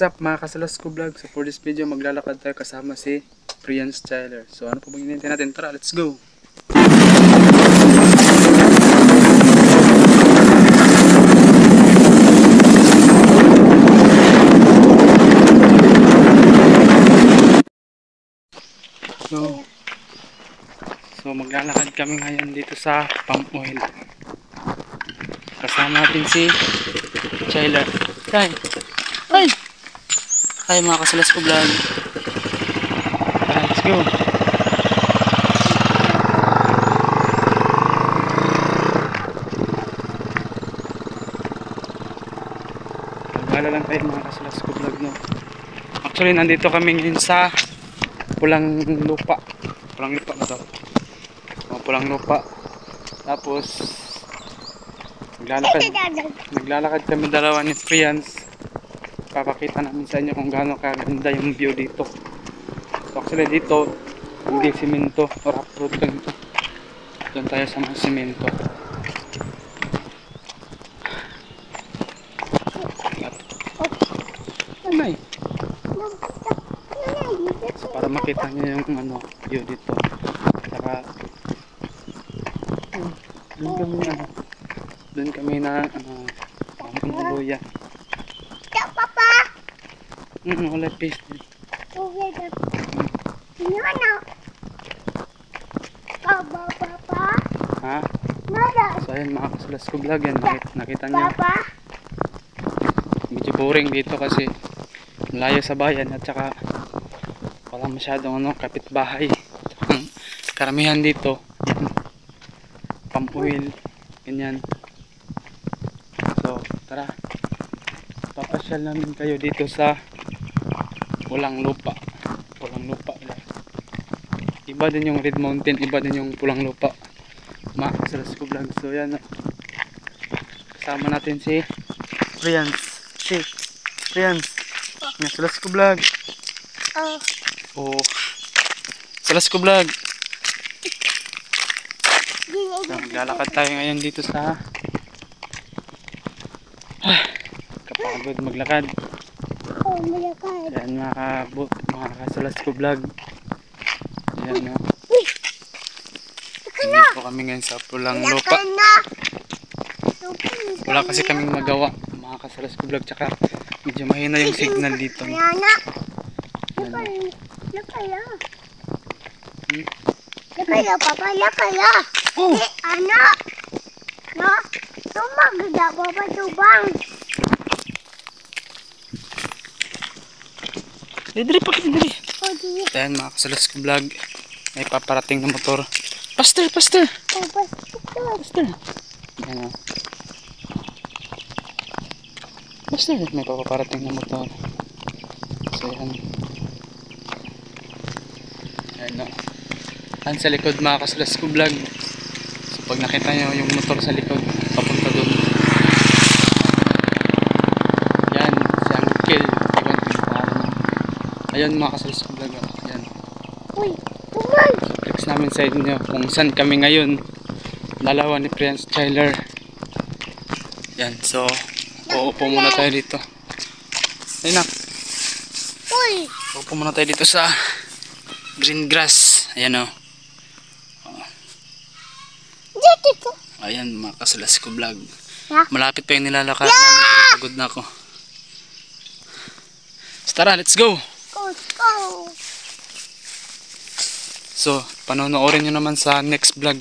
What's up mga kasalas ko vlog? So for this video maglalakad tayo kasama si Priance Tyler. So ano po bang hinihintay natin? Tara, let's go! So maglalakad kami ngayon dito sa pump oil. Kasama natin si Tyler. Hi! Hi! Hi mga kasalas ko vlog. Let's go! Magala lang tayo mga kasalas ko vlog, no? Actually nandito kami ngayon sa Pulang Lupa. Pulang Lupa na to. Pulang Lupa. Tapos naglalakad kami dalawa ni Priance. Papakita namin sa inyo kung gaano kaganda yung view dito. So actually dito hindi simento or rough road lang ito. Doon tayo sa mga simento. Anay. So, para makita nyo yung view dito. Saka doon kami na Muluya. Wala paste. Ha? So ayan mga kasulas ko vlog yan. Nakita nyo. Medyo boring dito kasi malayo sa bayan at saka wala masyadong kapitbahay. Karamihan dito yan, pump oil, ganyan. So tara, papasyal namin kayo dito sa Pulang Lupa. Pulang Lupa. Iba din yung Red Mountain, iba din yung Pulang Lupa. Mga kasalas ko vlog. So yan, kasama natin si Priance. Kasalas ko vlog. Oh. Kasalas ko vlog. So, maglalakad tayo ngayon dito sa kapagod maglakad. Ayan mga kasalas ko vlog. Ayan, no? Dito kami ngayon sa Pulang Lupa. Wala kasi kaming magawa mga kasalas ko vlog. Tsaka medyo mahina yung signal dito, no? Ayan, Lakaya, papa, lakaya. Oh! Anak! No? Tumagda, papa, tubang. Dali pa kita, dali. Oh, di. Ayan mga kasalas ko vlog. May paparating na motor. Pastor! Oh, Pastor! Ayan, o. Pastor! May paparating na motor. So ayan. Ayan, o. Ayan sa likod mga kasalas ko vlog. So pag nakita nyo yung motor sa likod, papunta dun. Yan, si Uncle. Iwan ko yung pangalan niya. Ayan mga kasalas ko vlog. Ayan. uy, tumang. So flex namin sa inyo kung saan kami ngayon. Dalawa ni Priance Tyler. Yan, so uupo muna tayo dito. Ay nak. Uy, Uupo muna tayo dito sa green grass. Ayan, o. dito ko. Ayan mga kasalas ko vlog. Yeah. Malapit pa yung nilalakad namin pero pagod na ako. So, tara, let's go! Go. So, panonoorin nyo naman sa next vlog.